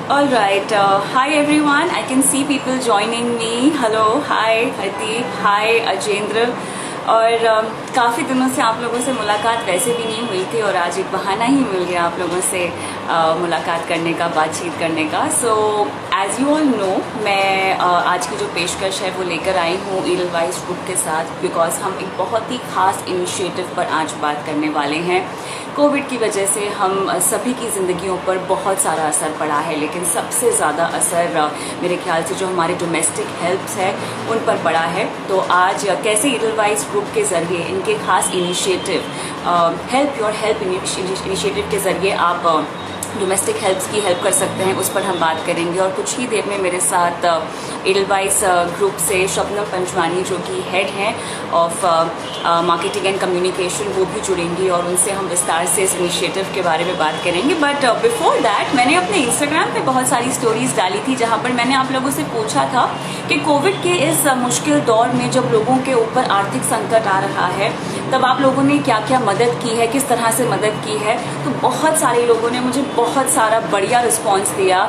All right. Hi everyone. I can see people joining me. Hello. Hi Hardeep. Hi Ajendra. और काफ़ी दिनों से आप लोगों से मुलाकात वैसे भी नहीं हुई थी और आज एक बहाना ही मिल गया आप लोगों से मुलाकात करने का, बातचीत करने का. So as you all know, मैं आज की जो पेशकश है वो लेकर आई हूँ ईडलवाइज ग्रुप के साथ, बिकॉज हम एक बहुत ही खास इनिशिएटिव पर आज बात करने वाले हैं. कोविड की वजह से हम सभी की ज़िंदगियों पर बहुत सारा असर पड़ा है, लेकिन सबसे ज़्यादा असर मेरे ख्याल से जो हमारे डोमेस्टिक हेल्प्स है उन पर पड़ा है. तो आज कैसे ईडलवाइज ग्रुप के ज़रिए इनके खास initiative help your help initiative के ज़रिए आप डोमेस्टिक हेल्प्स की हेल्प कर सकते हैं, उस पर हम बात करेंगे. और कुछ ही देर में मेरे साथ ईडलवाइज ग्रुप से शबनम पंचवानी, जो कि हेड हैं ऑफ मार्केटिंग एंड कम्युनिकेशन, वो भी जुड़ेंगी और उनसे हम विस्तार से इस इनिशिएटिव के बारे में बात करेंगे. बट बिफोर दैट, मैंने अपने इंस्टाग्राम पे बहुत सारी स्टोरीज डाली थी जहाँ पर मैंने आप लोगों से पूछा था कि कोविड के इस मुश्किल दौर में जब लोगों के ऊपर आर्थिक संकट आ रहा है, तब आप लोगों ने क्या क्या मदद की है, किस तरह से मदद की है. तो बहुत सारे लोगों ने मुझे बहुत सारा बढ़िया रिस्पांस दिया.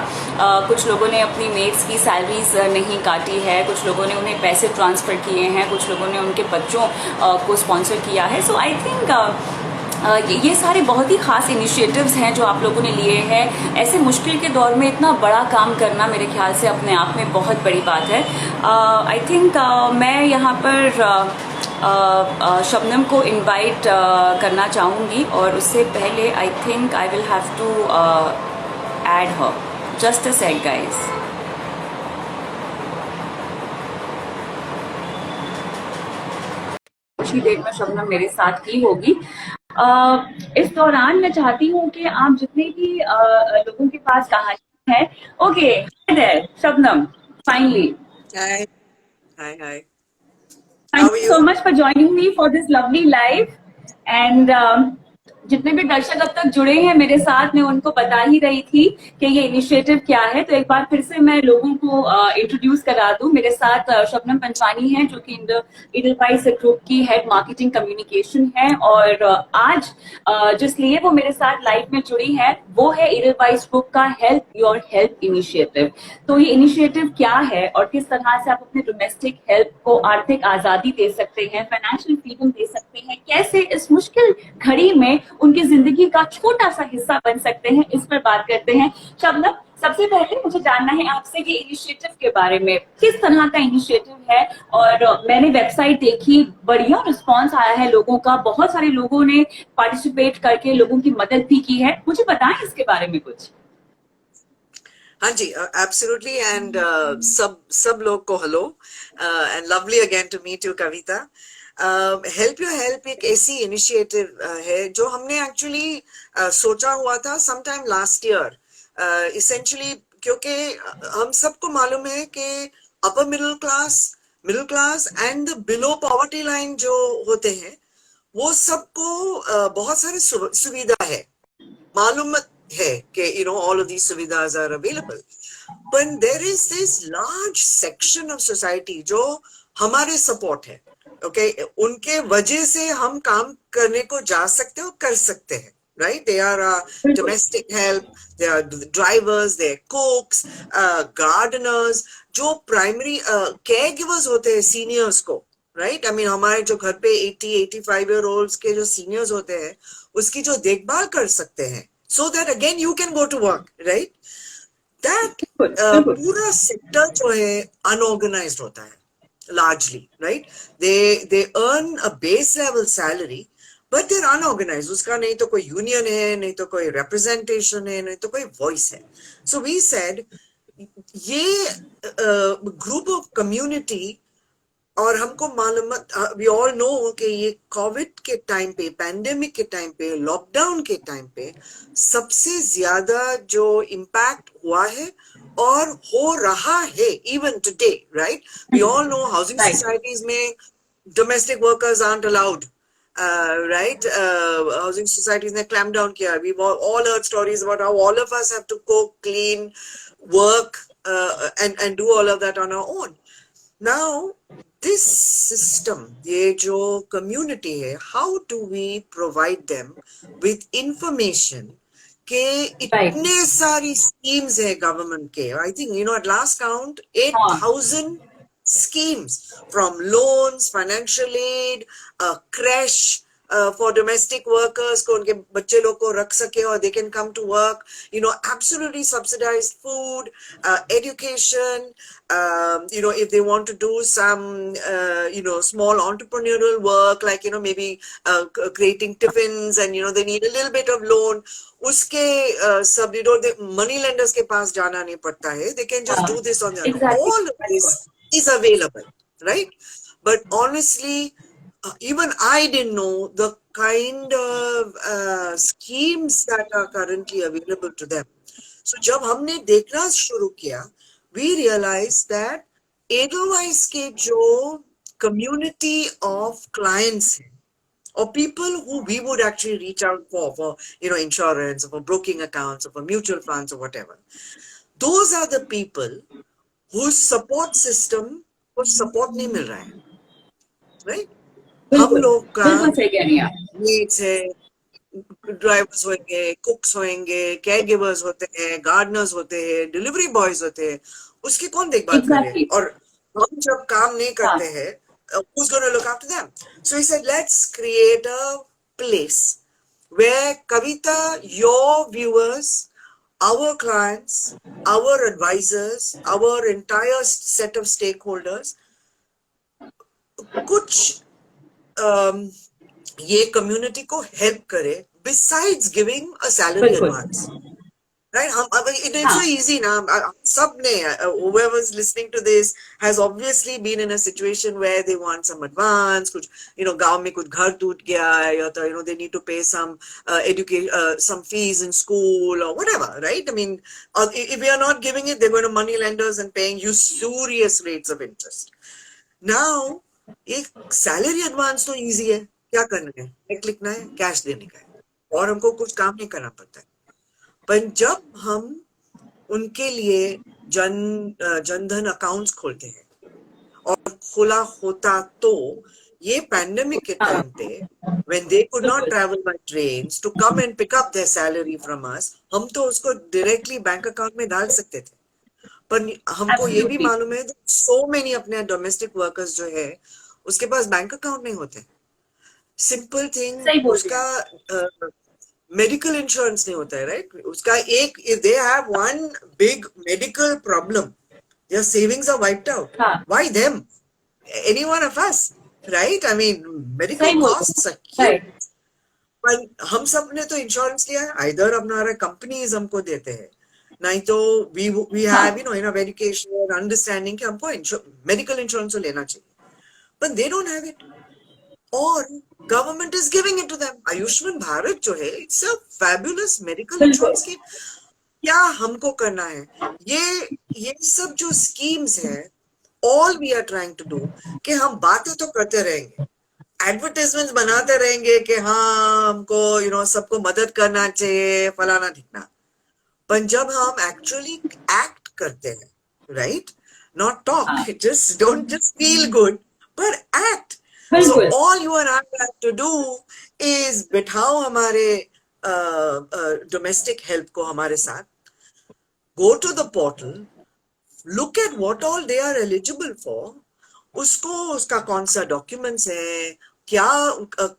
कुछ लोगों ने अपनी मेट्स की सैलरीज नहीं काटी है, कुछ लोगों ने उन्हें पैसे ट्रांसफ़र किए हैं, कुछ लोगों ने उनके बच्चों को स्पॉन्सर किया है. सो आई थिंक ये सारे बहुत ही खास इनिशिएटिव्स हैं जो आप लोगों ने लिए हैं. ऐसे मुश्किल के दौर में इतना बड़ा काम करना मेरे ख्याल से अपने आप में बहुत बड़ी बात है. आई थिंक मैं यहाँ पर शबनम को इनवाइट करना चाहूँगी, और उससे पहले I think I will have to add her. Just a sec guys. कुछ ही देर में शबनम मेरे साथ ही होगी. इस दौरान मैं चाहती हूँ कि आप जितने भी लोगों के पास कहानी है. Okay, hi there Shabnam, finally. Hi, hi, hi. Thank How are you so you? Much for joining me for this lovely live. And जितने भी दर्शक अब तक जुड़े हैं मेरे साथ, मैं उनको बता ही रही थी कि ये इनिशिएटिव क्या है. तो एक बार फिर से मैं लोगों को इंट्रोड्यूस करा दूं. मेरे साथ शबनम पंचवानी है, जो कि ईडलवाइज ग्रुप की हेड मार्केटिंग कम्युनिकेशन है. और आज जिस लिए वो मेरे साथ लाइव में जुड़ी है वो है ईडलवाइज ग्रुप का हेल्प योर हेल्प इनिशिएटिव. तो ये इनिशिएटिव क्या है और किस तरह से आप अपने डोमेस्टिक हेल्प को आर्थिक आजादी दे सकते हैं, फाइनेंशियल फ्रीडम दे सकते हैं, कैसे इस मुश्किल घड़ी में उनकी जिंदगी का छोटा सा हिस्सा बन सकते हैं, इस पर बात करते हैं. शबनम, सबसे पहले मुझे जानना है आपसे कि इनिशिएटिव के बारे में, किस तरह का इनिशिएटिव है. और मैंने वेबसाइट देखी, बढ़िया रिस्पांस आया है लोगों का, बहुत सारे लोगों ने पार्टिसिपेट करके लोगों की मदद भी की है. मुझे बताएं इसके बारे में कुछ. हाँ जी, absolutely. And सब लोग को hello and lovely again to meet you, Kavita. Help Your Help एक ऐसी इनिशिएटिव है जो हमने एक्चुअली सोचा हुआ था sometime last year. Essentially क्योंकि हम सबको मालूम है कि upper middle class and the below poverty line जो होते हैं, वो सबको बहुत सारी सुविधा है, मालूम है कि all of these सुविधाs are available, but there is this large section of society जो हमारे सपोर्ट है. Okay, उनके वजह से हम काम करने को जा सकते हैं और कर सकते हैं. Right? They are domestic help, they are drivers, they are cooks, gardeners, जो primary caregivers होते हैं seniors को. Right? I mean हमारे जो घर पे 80-85 year olds के जो seniors होते हैं, उसकी जो देखभाल कर सकते हैं, so that again you can go to work. Right? That पूरा सेक्टर जो है अनऑर्गेनाइज्ड होता है largely, right? They earn a base level salary, but they're unorganized. उसका नहीं तो कोई यूनियन है, नहीं तो कोई representation है, नहीं तो कोई voice है. So we said ये group of community, और हमको मालूम, वी ऑल नो कि ये कोविड के टाइम पे, पैंडेमिक के टाइम पे, लॉकडाउन के टाइम पे सबसे ज्यादा जो इम्पैक्ट हुआ है और हो रहा है even today. Right? We all know housing societies में domestic workers aren't allowed. Right? Housing societies ने clamp down किया. We've all heard stories about how all of us have to cook, clean, work, and do all of that on our own. Now, this system, ये जो community है, how do we provide them with information कि right. इतने सारी schemes है government के. I think at last count हाँ 8,000 schemes, from loans, financial aid, crash for domestic workers को उनके बच्चे लोग को रख सके और they can come to work, absolutely subsidized food, education, if they want to do some small entrepreneurial work, like maybe creating tiffins, and they need a little bit of loan, उसके सब money lenders के पास जाना नहीं पड़ता है. They can just do this on their own. All of this is available, right? But honestly, even I didn't know the kind of schemes that are currently available to them. So जब हमने देखना शुरू किया, we realized that Edelweiss के जो community of clients हैं, or people who we would actually reach out for insurance, or for broking accounts, or for mutual funds, or whatever, those are the people whose support system को support नहीं मिल रहा है, right? हम बिल्कुल लोग का बिल्कुल सही कह रही हैं आप। needs है, ड्राइवर्स होंगे, कुक्स होंगे, केयर गिवर्स होते हैं, गार्डनर्स होते हैं, डिलीवरी बॉयज होते हैं, उसकी कौन देखभाल करे? Exactly. और हम जब काम नहीं करते हाँ हैं, who's going to look after them? So he said, let's create a place where, Kavita, your viewers, our clients, our advisors, our entire set of stakeholders, कुछ ये कम्युनिटी को हेल्प करे besides giving a salary बिल्कुल advance, right? It's so हाँ easy now. सबने whoever's listening to this has obviously been in a situation where they want some advance, कुछ गांव में कुछ घर टूट गया है, या तो they need to pay some education, some fees in school or whatever, right? I mean, if we are not giving it, they're going to money lenders and paying usurious rates of interest. Now एक salary advance तो easy है, क्या करना है, check लिखना है, cash देने का है, और हमको कुछ काम नहीं करना पड़ता है. पर जब हम उनके लिए जनधन अकाउंट्स खोलते हैं और खोला होता तो ये पैंडेमिक के टाइम पे when they could not travel by trains to come and pick up their salary from us, हम तो उसको डायरेक्टली बैंक अकाउंट में डाल सकते थे. पर हमको ये भी Absolutely. मालूम है सो मेनी अपने डोमेस्टिक वर्कर्स जो है उसके पास बैंक अकाउंट नहीं होते. सिंपल थिंग, सही बोल रही उसका मेडिकल इंश्योरेंस नहीं होता है, राइट? उसका एक, if they have one big medical problem, their savings are wiped out. हाँ Why them? Any one of us, right? I mean, medical सही बोल costs are रही huge. राइट पर हम सब ने तो इंश्योरेंस लिया है, आइदर हमारा कंपनीज हमको देते हैं, नहीं तो we हाँ have enough education understanding कि हमको मेडिकल इंश्योरेंस तो लेना चाहिए, but they don't have it, or government is giving it to them. Ayushman Bharat जो है, it's a fabulous medical बिल्कुल insurance scheme. क्या हमको करना है? ये सब जो स्कीम्स है, all we are trying to do कि हम बातें तो करते रहेंगे, एडवर्टाइजमेंट्स बनाते रहेंगे कि हाँ हमको सबको मदद करना चाहिए, फलाना ढिकना, पर जब हम एक्चुअली एक्ट करते हैं, राइट, नॉट टॉक, हाँ just don't just feel good, but act. So बिल्कुल all you and I have to do is बिठाओ हमारे domestic help को हमारे साथ, go to the portal, look at what all they are eligible for, उसका कौन सा documents है, क्या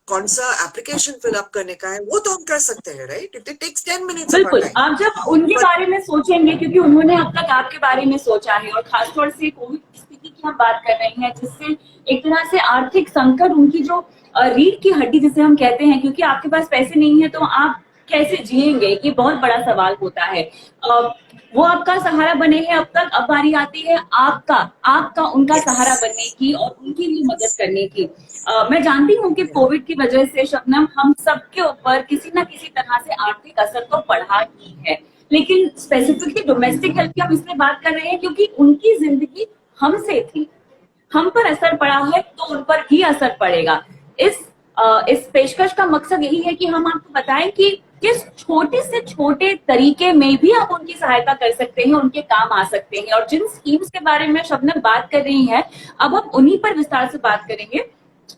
कौन सा एप्लीकेशन फिलअप करने का है, वो तो हम कर सकते हैं, right? It takes 10 minutes of our बिल्कुल। time. आप जब उनके बारे में सोचेंगे, क्योंकि उन्होंने अब तक आपके बारे में सोचा है, और खासतौर से कोविड की स्थिति की हम बात कर रहे हैं, जिससे एक तरह से आर्थिक संकट, उनकी जो रीढ़ की हड्डी जिसे हम कहते हैं, क्योंकि आपके पास पैसे नहीं है तो आप कैसे जिएंगे, ये बहुत बड़ा सवाल होता है। वो आपका सहारा बने हैं अब तक, अब बारी आती है आपका उनका सहारा बनने की और उनकी भी मदद करने की। मैं जानती हूँ कि कोविड की वजह से शबनम हम सबके ऊपर किसी ना किसी तरह से आर्थिक असर तो पड़ा ही है, लेकिन स्पेसिफिकली डोमेस्टिक हेल्थ की हम इसलिए बात कर रहे हैं क्योंकि उनकी जिंदगी हमसे थी, हम पर असर पड़ा है तो उन पर ही असर पड़ेगा। इस पेशकश का मकसद यही है कि हम आपको बताएं कि किस छोटे से छोटे तरीके में भी आप उनकी सहायता कर सकते हैं, उनके काम आ सकते हैं। और जिन स्कीम्स के बारे में शबनम बात कर रही हैं, अब हम उन्हीं पर विस्तार से बात करेंगे।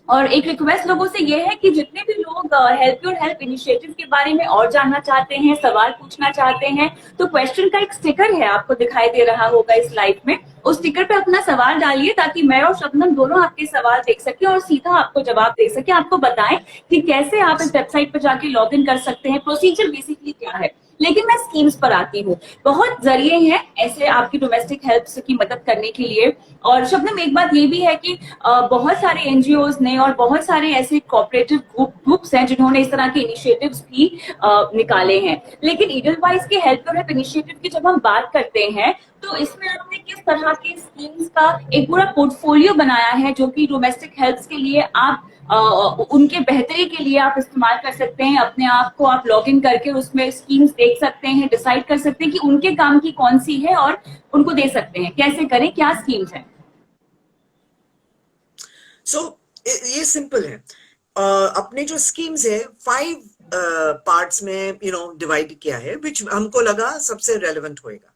और एक रिक्वेस्ट लोगों से ये है कि जितने भी लोग हेल्प योर हेल्प इनिशिएटिव के बारे में और जानना चाहते हैं, सवाल पूछना चाहते हैं, तो क्वेश्चन का एक स्टिकर है, आपको दिखाई दे रहा होगा इस लाइव में। उस स्टिकर पे अपना सवाल डालिए ताकि मैं और शबनम दोनों आपके सवाल देख सके और सीधा आपको जवाब दे सके। आपको बताएं कि कैसे आप इस वेबसाइट पर जाके लॉग इन कर सकते हैं, प्रोसीजर बेसिकली क्या है। लेकिन मैं स्कीम्स पर आती हूँ। बहुत जरिए हैं ऐसे आपकी डोमेस्टिक हेल्प की मदद करने के लिए। और शबनम, एक बात ये भी है कि बहुत सारे एनजीओज ने और बहुत सारे ऐसे कोऑपरेटिव ग्रुप्स हैं जिन्होंने इस तरह के इनिशिएटिव्स भी निकाले हैं। लेकिन ईडलवाइज के हेल्प और हेल्प इनिशिएटिव की जब हम बात करते हैं तो इसमें आपने किस तरह के स्कीम्स का एक पूरा पोर्टफोलियो बनाया है जो कि डोमेस्टिक हेल्प के लिए आप उनके बेहतरी के लिए आप इस्तेमाल कर सकते हैं। अपने आप को आप लॉग इन करके उसमें स्कीम्स देख सकते हैं, डिसाइड कर सकते हैं कि उनके काम की कौन सी है और उनको दे सकते हैं। कैसे करें, क्या स्कीम्स हैं? सो ये सिंपल है। अपने जो स्कीम्स है 5 पार्ट्स में डिवाइड किया है, विच हमको लगा सबसे रेलेवेंट होएगा।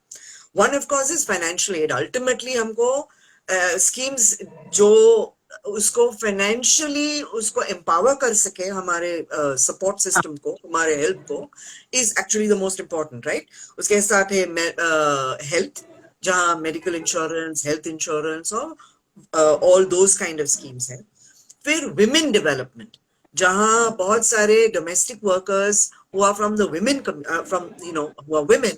One of course is financial aid. Ultimately हमको स्कीम्स जो उसको फाइनेंशियली उसको एम्पावर कर सके, हमारे सपोर्ट सिस्टम को, हमारे हेल्प को, is actually the most important, right. उसके साथ है हेल्थ, जहाँ मेडिकल इंश्योरेंस, हेल्थ इंश्योरेंस और all those kind of schemes है। फिर विमेन डेवलपमेंट, जहाँ बहुत सारे domestic workers who are from the women who are women,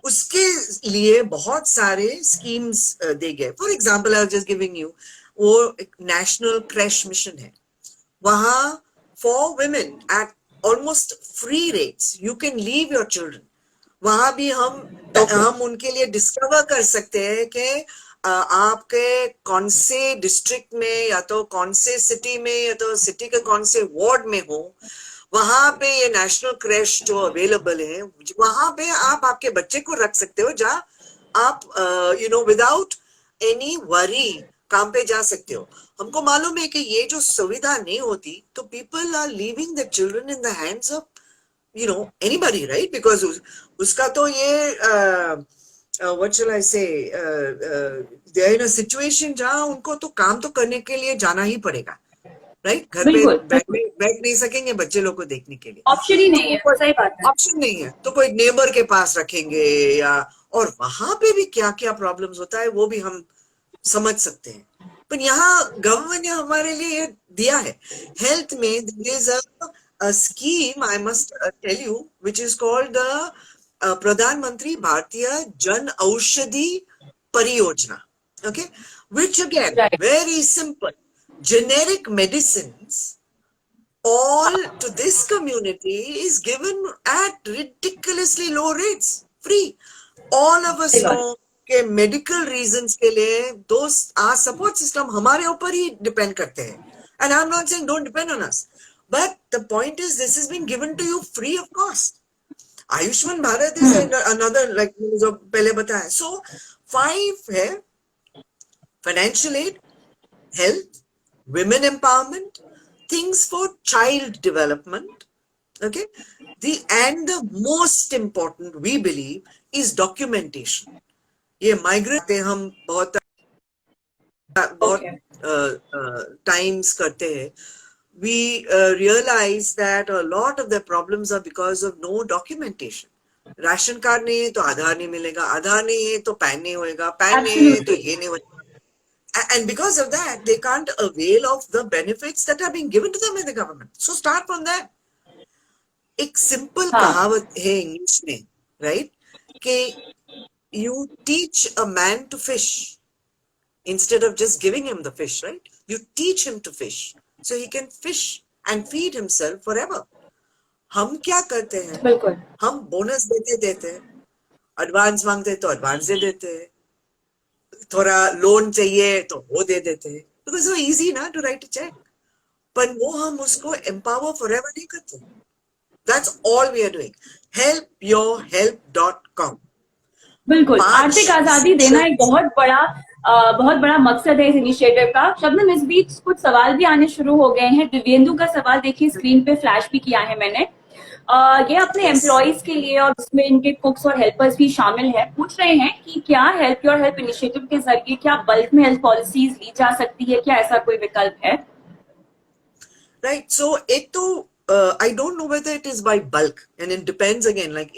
उसके लिए बहुत सारे स्कीम्स दे गए। For example I just giving you, वो एक नेशनल क्रैश मिशन है, वहां for women at almost free rates you can leave your children। वहां भी हम उनके लिए डिस्कवर कर सकते हैं कि आपके कौन से डिस्ट्रिक्ट में या तो कौन से सिटी में या तो सिटी के कौन से वार्ड में हो, वहां पे ये नेशनल क्रैश जो अवेलेबल है, वहां पे आप आपके बच्चे को रख सकते हो, जहाँ आप विदाउट एनी वरी काम पे जा सकते हो। हमको मालूम है कि ये जो सुविधा नहीं होती तो people are leaving the children in the hands of anybody, right? Because उसका तो ये what shall I say, they are in a situation जहाँ उनको तो काम तो करने के लिए जाना ही पड़ेगा, राइट। घर पे बैठ नहीं सकेंगे बच्चे लोग को देखने के लिए, ऑप्शन ही नहीं है। सही बात है, ऑप्शन नहीं है। तो कोई नेबर के पास रखेंगे या, और वहां पे भी क्या क्या प्रॉब्लम्स होता है वो भी हम समझ सकते हैं। पर यहाँ गवर्नमेंट ने हमारे लिए दिया है। हेल्थ में there is a scheme, I must tell you, which is called the Pradhan Mantri Bharatiya Jan Aushadhi Pariyojana, okay, which again, right, very simple, generic medicines all to this community is given at ridiculously low rates, free। all of us know कि medical reasons के लिए support system हमारे ऊपर ही depend करते हैं, and I'm not saying don't depend on us, but the point is this has been given to you free of cost। Ayushman Bharat is another, like जो पहले बताया। so 5 है financial aid, health, women empowerment, things for child development, okay, and the most important we believe is documentation। ये migrate हम बहुत times करते हैं। we realize that a lot of the problems are because of no documentation। Ration card नहीं है तो आधार नहीं मिलेगा, आधार नहीं है तो पैन नहीं होएगा, पैन नहीं है तो ये नहीं होएगा, and because of that they can't avail of the benefits that are being given to them by the government। so start from that। एक सिंपल कहावत है इंग्लिश में, राइट, कि you teach a man to fish instead of just giving him the fish, right? You teach him to fish so he can fish and feed himself forever। हम क्या करते हैं, बिल्कुल, हम बोनस देते हैं, एडवांस मांगते हैं तो एडवांस दे देते हैं, थोड़ा लोन चाहिए तो वो दे देते हैं, because it's so easy ना to write a check, पर वो हम उसको empower forever नहीं करते। That's all we are doing। helpyourhelp.com। बिल्कुल, आर्थिक आजादी देना एक बहुत बड़ा मकसद है इस इनिशिएटिव का। शबनम, इस बीच कुछ सवाल भी आने शुरू हो गए हैं। दिव्येंदु का सवाल देखिए, स्क्रीन पे फ्लैश भी किया है मैंने। ये अपने एम्प्लॉइज के लिए और उसमें इनके कुक्स और हेल्पर्स भी शामिल है। पूछ रहे हैं कि क्या हेल्प योर हेल्प इनिशिएटिव के जरिए क्या बल्क में हेल्थ पॉलिसीज ली जा सकती है, क्या ऐसा कोई विकल्प है? Right. So, ek to, I don't know whether it is by bulk, and it depends again. Like,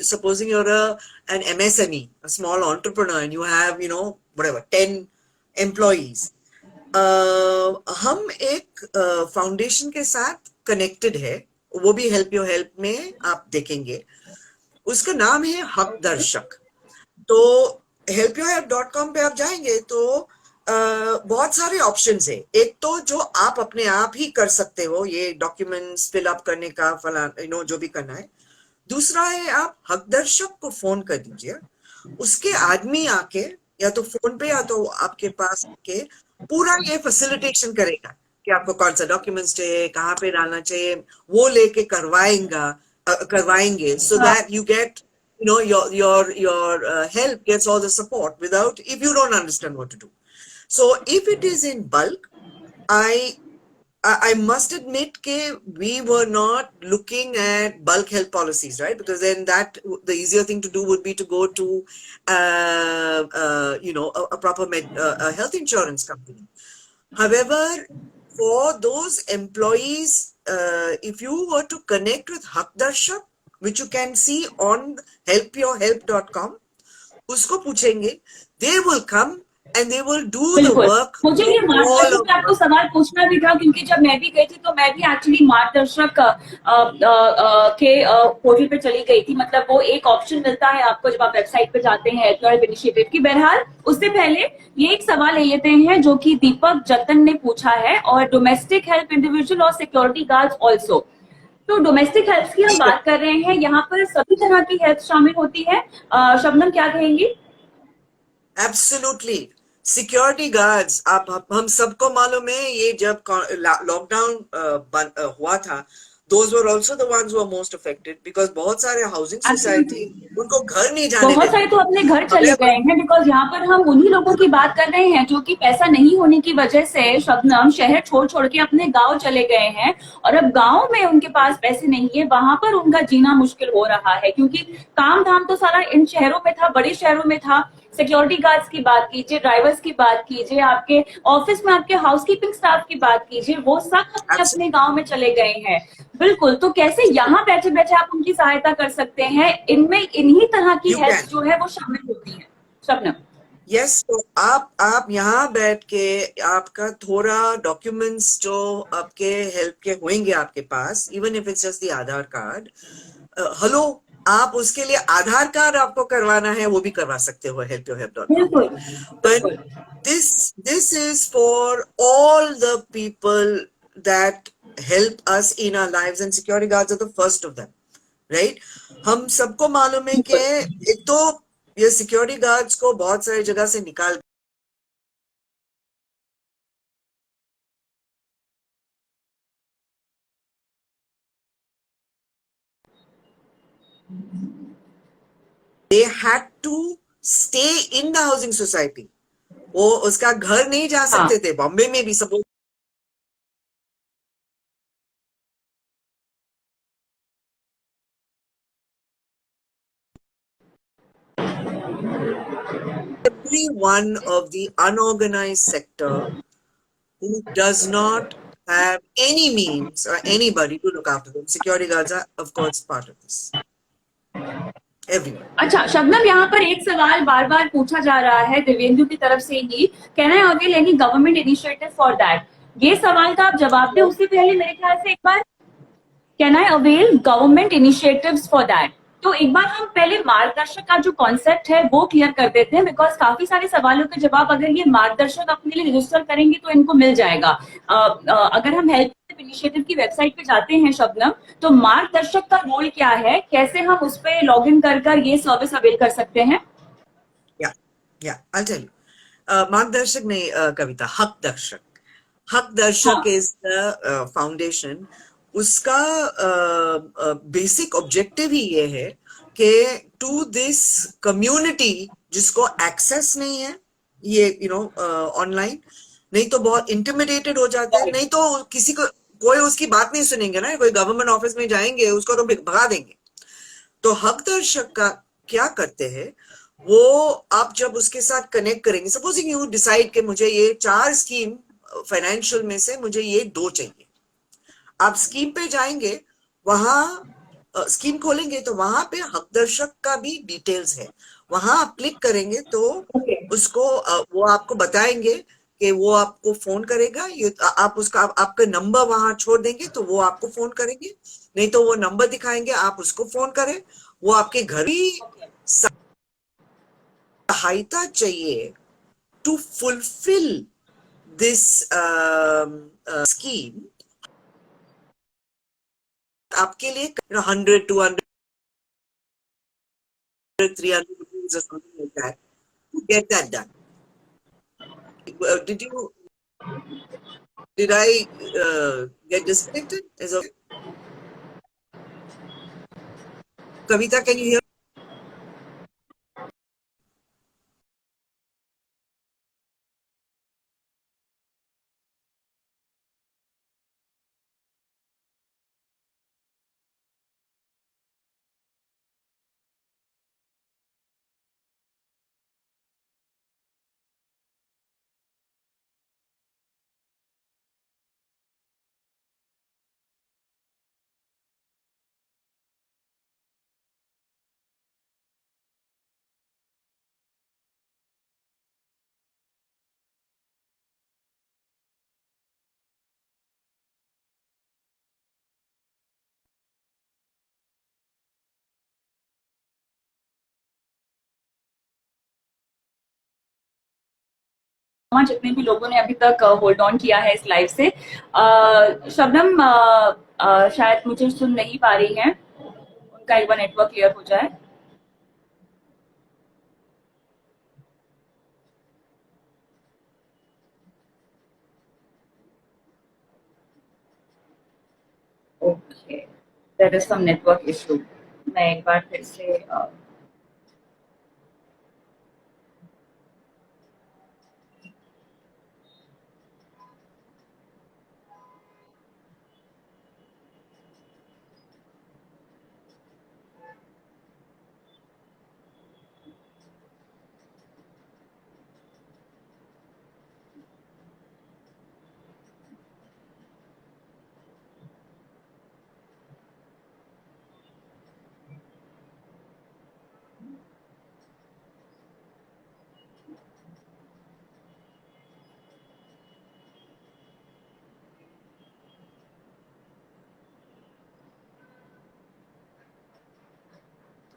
supposing you're an MSME, a small entrepreneur, and you have, whatever, 10 employees. हम एक फाउंडेशन के साथ कनेक्टेड है, वो भी help your help में आप देखेंगे. उसका नाम है हक दर्शक. तो helpyourhelp.com पे आप जाएंगे तो बहुत सारे ऑप्शंस है. एक तो जो आप अपने आप ही कर सकते हो, ये डॉक्यूमेंट्स फिल अप करने का, फला जो भी करना है. दूसरा है, आप हक दर्शक को फोन कर दीजिए, उसके आदमी आके या तो फोन पे या तो आपके पास आके पूरा ये फैसिलिटेशन करेगा कि आपको कौन सा डॉक्यूमेंट्स चाहिए, कहाँ पे डालना चाहिए, वो लेके करवाएंगे, so that you get, your help gets all the support without, if you don't understand what to do. So if it is in bulk, I must admit that we were not looking at bulk health policies, right? Because then the easier thing to do would be to go to, a proper a health insurance company. However, for those employees, if you were to connect with Hak Darshak, which you can see on helpyourhelp.com, उसको पूछेंगे, they will come and they will do the बिल्कुल. work. मुझे ये मार्गदर्शक पे आपको सवाल पूछना भी था, क्योंकि जब मैं भी गई थी तो मैं भी एक्चुअली मार्गदर्शक के पोर्टल पे चली गई थी. मतलब वो एक ऑप्शन मिलता है आपको जब आप वेबसाइट पे जाते हैं हेल्थ हेल्प इनिशिएटिव की. बहरहाल उससे पहले ये एक सवाल ले लेते हैं जो कि दीपक जतन ने पूछा है, और डोमेस्टिक हेल्प इंडिविजुअल और सिक्योरिटी गार्ड्स ऑल्सो. तो डोमेस्टिक हेल्प की हम बात कर रहे हैं, यहाँ पर सभी तरह की हेल्प शामिल होती है. शबनम क्या कहेंगी? Absolutely. सिक्योरिटी गार्ड्स, आप हम सबको मालूम है, ये जब लॉकडाउन हुआ था, those were also the ones who were most affected, because बहुत सारे हाउसिंग सोसाइटी उनको घर नहीं जाने बहुत सारे तो अपने घर चले गए हैं. बिकॉज यहाँ पर हम उन्हीं लोगों की बात कर रहे हैं जो कि पैसा नहीं होने की वजह से शबनम शहर छोड़ छोड़ के अपने गांव चले गए हैं, और अब गांव में उनके पास पैसे नहीं है, वहां पर उनका जीना मुश्किल हो रहा है, क्योंकि काम धाम तो सारा इन शहरों में था, बड़े शहरों में था. सिक्योरिटी गार्ड्स की बात कीजिए, ड्राइवर्स की बात कीजिए, आपके ऑफिस में आपके हाउसकीपिंग स्टाफ की बात कीजिए, वो सब अपने अपने गांव में चले गए हैं. बिल्कुल. तो कैसे यहाँ बैठे बैठे आप उनकी सहायता कर सकते हैं? इनमें इन्हीं तरह की हेल्प जो है वो शामिल होती है. शबनम. यस, तो आप यहाँ बैठ के आपका थोड़ा डॉक्यूमेंट्स जो आपके हेल्प के होंगे आपके पास, even if it's just the Aadhaar card, hello, आप उसके लिए आधार कार्ड आपको करवाना है, वो भी करवा सकते हो helpyourhelp.com. But this is for all the people that help us in our lives, and security guards are the first of them, right? हम सबको मालूम है कि एक तो ये सिक्योरिटी गार्ड्स को बहुत सारी जगह से निकाल they had to stay in the housing society. वो उसका घर नहीं जा सकते थे. बॉम्बे में भी suppose every one of the unorganized sector who does not have any means or anybody to look after them. Security guards are, of course, part of this. Everyone. अच्छा शबनम, यहाँ पर एक सवाल बार बार पूछा जा रहा है दिव्येंदु की तरफ से ही, can I avail any government initiative for that? ये सवाल का आप जवाब दें उससे पहले मेरे ख्याल से एक बार, can I avail government initiatives for that? तो एक बार हम पहले मार्गदर्शक का जो कॉन्सेप्ट है वो क्लियर कर देते हैं, बिकॉज काफी सारे सवालों के जवाब अगर ये मार्गदर्शक अपने लिए रजिस्टर करेंगे तो इनको मिल जाएगा. अगर हम हेल्प इनिशिएटिव की वेबसाइट पे जाते हैं शबनम, तो मार्गदर्शक का रोल क्या है, कैसे हम उस पर लॉग इन कर ये सर्विस अवेल कर सकते हैं? I'll tell you. मार्गदर्शक नहीं कविता, हक दर्शक. हक दर्शक इज द फाउंडेशन. उसका बेसिक ऑब्जेक्टिव ही ये है कि टू दिस कम्युनिटी जिसको एक्सेस नहीं है ये ऑनलाइन, नहीं तो बहुत इंटिमिडेटेड हो जाते हैं, नहीं तो किसी को कोई उसकी बात नहीं सुनेंगे ना, कोई गवर्नमेंट ऑफिस में जाएंगे उसको तो भगा देंगे. तो हक दर्शक का क्या करते हैं, वो आप जब उसके साथ कनेक्ट करेंगे, सपोजिंग यू डिसाइड कि मुझे ये 4 स्कीम फाइनेंशियल में से मुझे ये 2 चाहिए, आप स्कीम पे जाएंगे, वहां स्कीम खोलेंगे तो वहां पे हक दर्शक का भी डिटेल्स है। वहां आप क्लिक करेंगे तो ओके। उसको वो आपको बताएंगे कि वो आपको फोन करेगा। आप उसका आपका नंबर वहां छोड़ देंगे तो वो आपको फोन करेंगे, नहीं तो वो नंबर दिखाएंगे, आप उसको फोन करें। वो आपके घर ही सहायता चाहिए टू फुलफिल दिस स्कीम। आपके लिए 100, 200, 300 or something like that to get that done. Did you did I get disconnected? Is okay. Kavita, can you hear? वहाँ जितने भी लोगों ने अभी तक होल्ड ऑन किया है इस लाइव से, शबनम शायद मुझे सुन नहीं पा रही हैं, उनका एक बार नेटवर्क क्लियर हो जाए। Okay, there is some network issue. मैं एक बार फिर से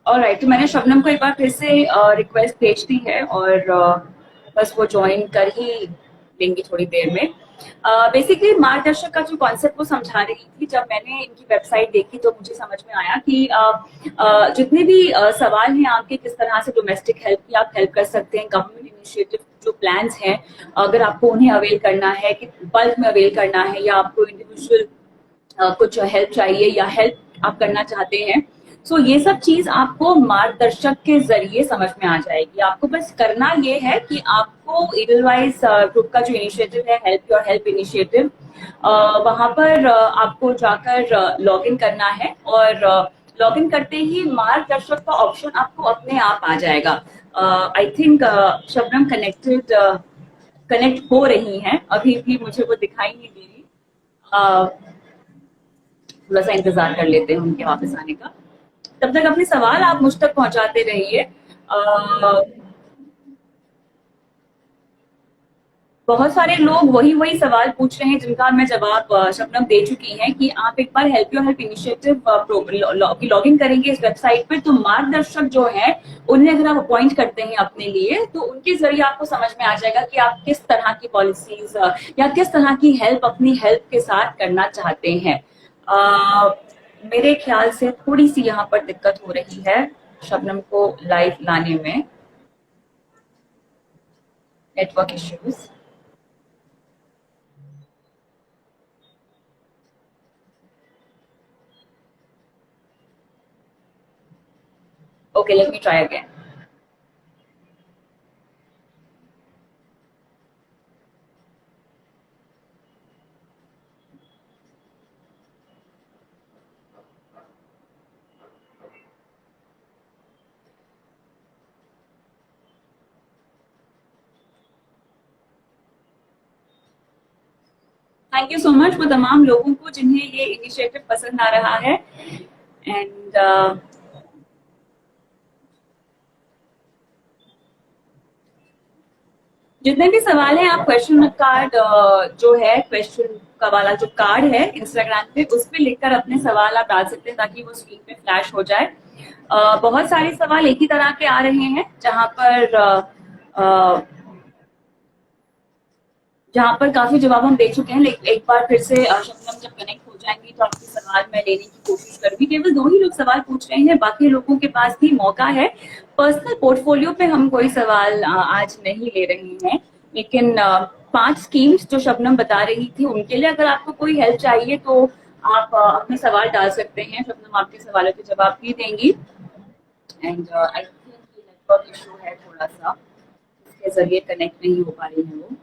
ऑलराइट, तो मैंने शबनम को एक बार फिर से रिक्वेस्ट भेज दी है और बस वो ज्वाइन कर ही लेंगी थोड़ी देर में। बेसिकली मार्गदर्शक का जो कॉन्सेप्ट वो समझा रही थी, जब मैंने इनकी वेबसाइट देखी तो मुझे समझ में आया कि जितने भी सवाल हैं आपके, किस तरह से डोमेस्टिक हेल्प की आप हेल्प कर सकते हैं, गवर्नमेंट इनिशिएटिव जो प्लान्स हैं, अगर आपको उन्हें अवेल करना है कि बल्क में अवेल करना है, या आपको इंडिविजुअल कुछ हेल्प चाहिए या हेल्प आप करना चाहते हैं, सो ये सब चीज आपको मार्गदर्शक के जरिए समझ में आ जाएगी। आपको बस करना ये है कि आपको एडलवाइज ग्रुप का जो इनिशिएटिव है, हेल्प योर हेल्प इनिशिएटिव, वहां पर आपको जाकर लॉग इन करना है और लॉग इन करते ही मार्गदर्शक का ऑप्शन आपको अपने आप आ जाएगा। आई थिंक शबनम कनेक्ट हो रही हैं, अभी भी मुझे वो दिखाई नहीं दे रही। थोड़ा सा इंतजार कर लेते हैं उनके वापस आने का। तब तक अपने सवाल आप मुझ तक पहुंचाते रहिए। बहुत सारे लोग वही वही सवाल पूछ रहे हैं जिनका मैं जवाब शबनम दे चुकी हैं कि आप एक बार help your help initiative log in करेंगे इस वेबसाइट पर, तो मार्गदर्शक जो है उन्हें अगर आप अपॉइंट करते हैं अपने लिए, तो उनके जरिए आपको समझ में आ जाएगा कि आप किस तरह की पॉलिसीज या किस तरह की हेल्प अपनी हेल्प के साथ करना चाहते हैं। मेरे ख्याल से थोड़ी सी यहाँ पर दिक्कत हो रही है शबनम को लाइव लाने में, network issues. Okay, let me try again. Thank you so much वो तमाम लोगों को जिन्हें ये इनिशिएटिव पसंद आ रहा है। एंड जितने भी सवाल हैं आप क्वेश्चन कार्ड जो है क्वेश्चन का वाला जो कार्ड है इंस्टाग्राम पे उस पे लिखकर अपने सवाल आप डाल सकते हैं ताकि वो स्क्रीन पे फ्लैश हो जाए। बहुत सारे सवाल एक ही तरह के आ रहे हैं जहाँ पर काफी जवाब हम दे चुके हैं, लेकिन एक बार फिर से शबनम जब कनेक्ट हो जाएंगी तो आपके सवाल मैं लेने की कोशिश करूंगी। केवल 2 ही लोग सवाल पूछ रहे हैं, बाकी लोगों के पास भी मौका है। पर्सनल पोर्टफोलियो पे हम कोई सवाल आज नहीं ले रहे हैं, लेकिन 5 स्कीम्स जो शबनम बता रही थी उनके लिए अगर आपको कोई हेल्प चाहिए तो आप अपने सवाल डाल सकते हैं। शबनम आपके सवालों के जवाब भी देंगी। And I think network issue है थोड़ा सा, इसके जरिए कनेक्ट नहीं हो पा रही है वो।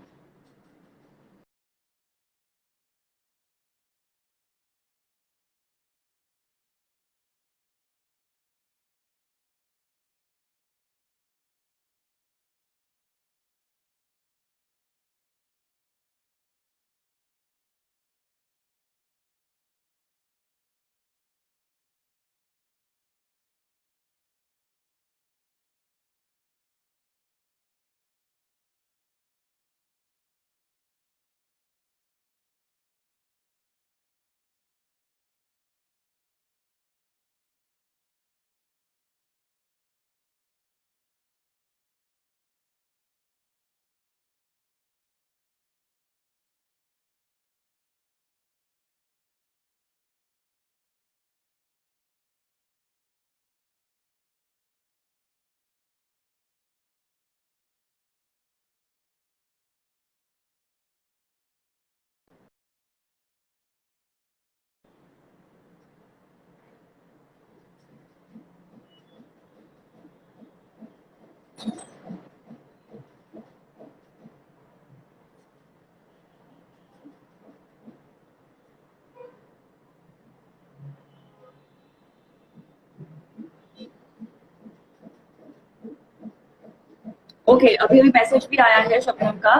ओके, अभी अभी मैसेज भी आया है शबनम का।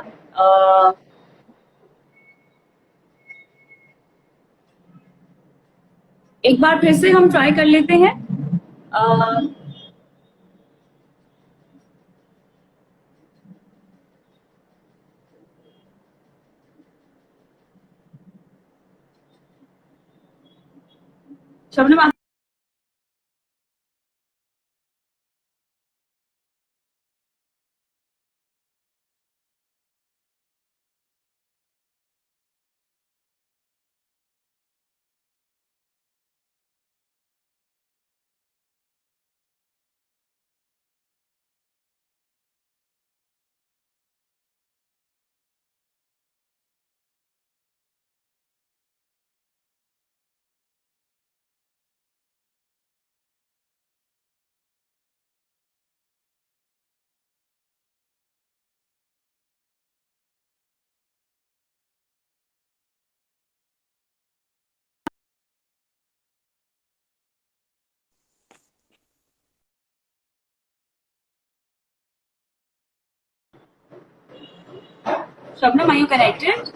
एक बार फिर से हम ट्राई कर लेते हैं। अ, शबनम आप Shabnam, are you connected?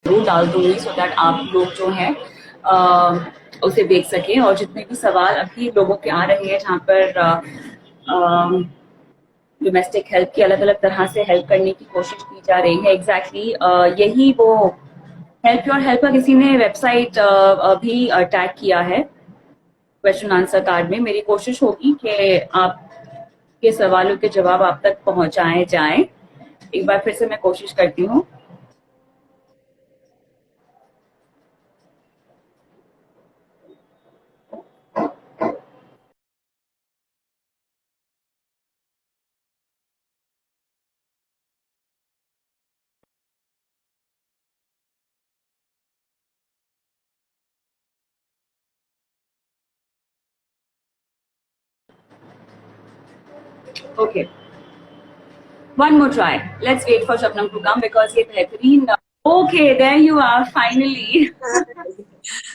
जरूर डाल दूंगी सो दैट आप लोग जो हैं उसे देख सकें। और जितने भी सवाल अभी लोगों के आ रहे हैं जहाँ पर डोमेस्टिक हेल्प की अलग अलग तरह से हेल्प करने की कोशिश की जा रही है। एग्जैक्टली यही वो हेल्प योर हेल्प का किसी ने वेबसाइट भी टैग किया है क्वेश्चन आंसर कार्ड में। मेरी कोशिश होगी कि आपके सवालों के जवाब आप तक पहुंचाए जाएं। एक बार फिर से मैं कोशिश करती हूँ। Okay, one more try. Let's wait for Shabnam to come because ये बेहतरीन। Okay, there you are finally.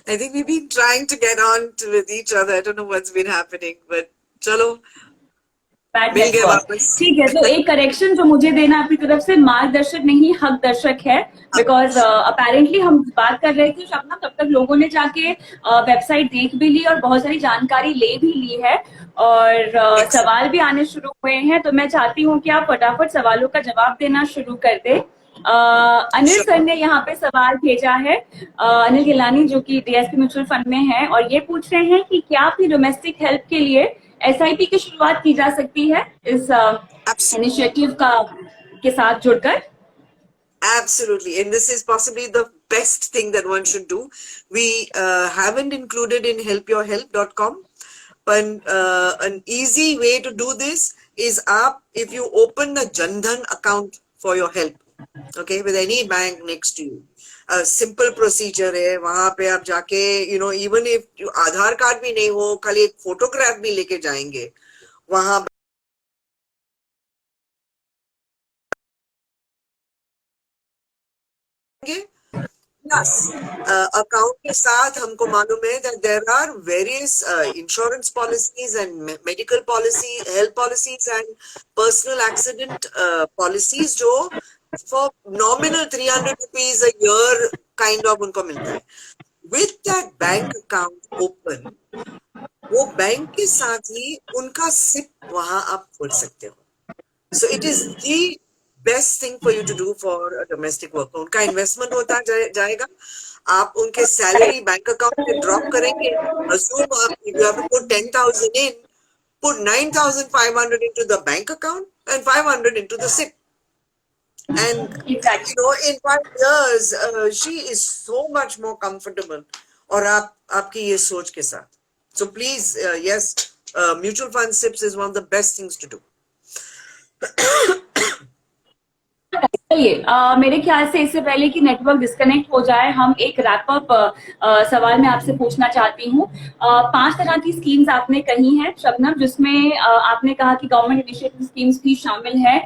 I think we've been trying to get on with each other. I don't know what's been happening, but chalo, बैड मिल गए network. वापस. ठीक है, तो एक करेक्शन जो मुझे देना आपकी तरफ से, मार्गदर्शक नहीं हक दर्शक है। बिकॉज अपेरेंटली हम बात कर रहे थे शबनम, तब तक लोगों ने जाके वेबसाइट देख भी ली और बहुत सारी जानकारी ले भी ली है और सवाल भी आने शुरू हुए हैं। तो मैं चाहती हूँ कि आप फटाफट सवालों का जवाब देना शुरू कर दे। अनिल सर ने यहाँ पे सवाल भेजा है, अनिल गिलानी जो कि डीएसपी म्यूचुअल फंड में है, और ये पूछ रहे हैं कि क्या अपनी डोमेस्टिक हेल्प के लिए एसआईपी की शुरुआत की जा सकती है इस इनिशिएटिव का के साथ जुड़कर। Absolutely. And this is possibly the best thing that one should do. We haven't included in helpyourhelp.com, but an easy way to do this is if you open a Jandhan account for your help, okay, with any bank next to you. A simple procedure है, वहां पे आप जाके, even if Aadhaar card भी नहीं हो, खाली एक फोटोग्राफ भी लेके जाएंगे वहां प्लस अकाउंट के साथ हमको मालूम है that there are various insurance policies and medical policy, health policies and personal accident policies जो for nominal 300 rupees a year kind of उनको मिलता है. With that bank account open, वो बैंक के साथ ही उनका सिप वहां आप खोल सकते हो. So it is the best thing for you to do for a domestic worker. उनका इन्वेस्टमेंट होता जाएगा, आप उनके सैलरी बैंक अकाउंट में ड्रॉप करेंगे. Assume if you have to put 10,000 in, put 9,500 into the bank account and 500 into the SIP. And in 5 years, she is so much more comfortable. और आपकी ये सोच के साथ. So please, yes, mutual fund SIPs is one of the best things to do. चलिए, मेरे ख्याल से इससे पहले कि नेटवर्क डिस्कनेक्ट हो जाए, हम एक रैपअप सवाल मैं आपसे पूछना चाहती हूँ। 5 तरह की स्कीम्स आपने कही हैं शबनम, जिसमें आपने कहा कि गवर्नमेंट इनिशिएटिव स्कीम्स भी शामिल है।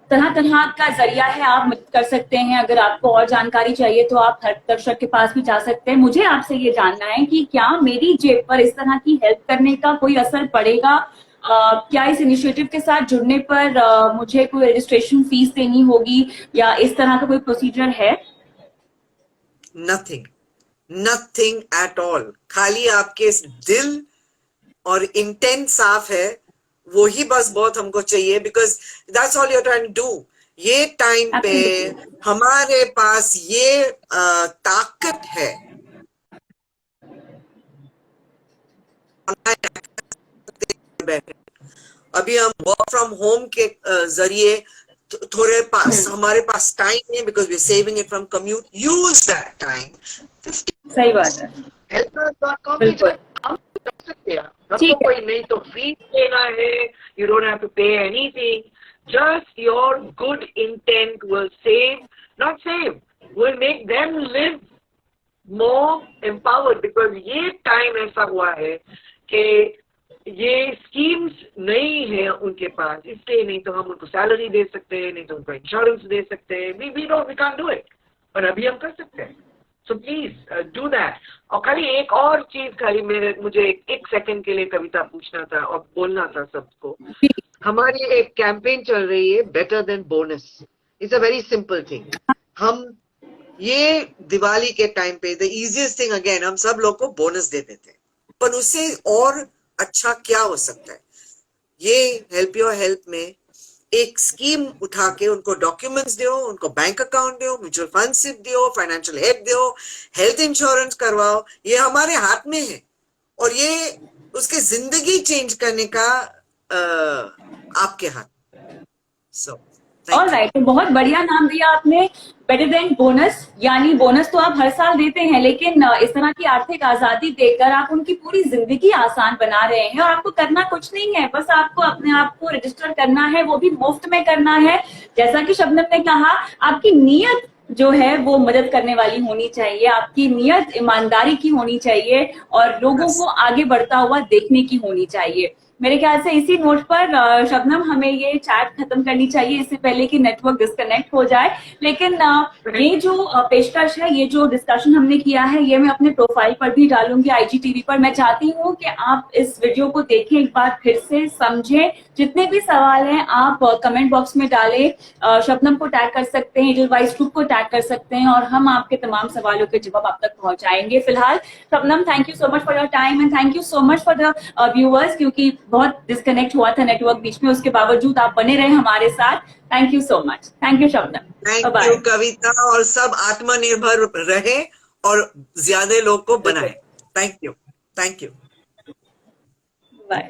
तरह तरह का जरिया है, आप मदद कर सकते हैं। अगर आपको और जानकारी चाहिए तो आप हर दर्शक के पास भी जा सकते हैं। मुझे आपसे ये जानना है कि क्या मेरी जेब पर इस तरह की हेल्प करने का कोई असर पड़ेगा? क्या इस इनिशिएटिव के साथ जुड़ने पर मुझे कोई रजिस्ट्रेशन फीस देनी होगी या इस तरह का कोई प्रोसीजर है? Nothing at all. खाली आपके दिल और इंटेंट साफ है, वो ही बस बहुत हमको चाहिए. Because that's all you are trying to do. ये टाइम पे हमारे पास ये ताकत है. अभी हम वर्क फ्रॉम होम के जरिए थोड़े पास हमारे पास टाइम है, because we saving it from commute. Use that time. सही बात है. help.com बिल्कुल हम कर सकते हैं. हमको कोई नहीं तो फीस देना है. You don't have to pay anything. Just your good intent will save, not save, will make them live more empowered. because ये टाइम ऐसा हुआ है कि ये स्कीम्स नहीं है उनके पास, इसलिए नहीं तो हम उनको सैलरी दे सकते हैं, नहीं तो उनको इंश्योरेंस दे सकते हैं. वी कांट डू इट, पर अभी हम कर सकते हैं. So please do that. और खाली एक और चीज, खाली मुझे एक सेकंड के लिए कविता पूछना था और बोलना था सबको. हमारी एक कैंपेन चल रही है, better than bonus. It's a very simple thing. हम ये दिवाली के टाइम पे द इजीएस्ट थिंग, अगेन, हम सब लोग को बोनस दे देते हैं, पर उससे और अच्छा क्या हो सकता है? ये हेल्प योर हेल्प में एक स्कीम उठा के उनको डॉक्यूमेंट्स दो, उनको बैंक अकाउंट दो, म्यूचुअल फंड सिप दो, फाइनेंशियल हेल्प दो, हेल्थ इंश्योरेंस करवाओ, ये हमारे हाथ में है और ये उसके जिंदगी चेंज करने का आपके हाथ। So all thank you. Right, तो बहुत बढ़िया नाम दिया आपने, बेटर देन बोनस। यानी बोनस तो आप हर साल देते हैं, लेकिन इस तरह की आर्थिक आजादी देकर आप उनकी पूरी जिंदगी आसान बना रहे हैं। और आपको करना कुछ नहीं है, बस आपको अपने आप को रजिस्टर करना है, वो भी मुफ्त में करना है। जैसा कि शबनम ने कहा, आपकी नीयत जो है वो मदद करने वाली होनी चाहिए, आपकी नीयत ईमानदारी की होनी चाहिए और लोगों को आगे बढ़ता हुआ देखने की होनी चाहिए। मेरे ख्याल से इसी नोट पर शबनम हमें ये चैट खत्म करनी चाहिए, इससे पहले कि नेटवर्क डिस्कनेक्ट हो जाए। लेकिन ये जो पेशकश है, ये जो डिस्कशन हमने किया है, ये मैं अपने प्रोफाइल पर भी डालूंगी, IGTV पर। मैं चाहती हूँ कि आप इस वीडियो को देखें, एक बार फिर से समझें। जितने भी सवाल हैं आप कमेंट बॉक्स में डालें, शबनम को टैग कर सकते हैं, एडलवाइज ग्रुप को टैग कर सकते हैं और हम आपके तमाम सवालों के जवाब आप तक पहुंचाएंगे। फिलहाल Shabnam, thank you so much for your time and thank you so much for the viewers, क्योंकि बहुत डिस्कनेक्ट हुआ था नेटवर्क बीच में, उसके बावजूद आप बने रहे हमारे साथ। Thank you so much. Thank you Shabnam, thank bye you Kavita, और सब आत्मनिर्भर रहे और ज्यादा लोग को बनाए। Thank you. Thank you. Bye.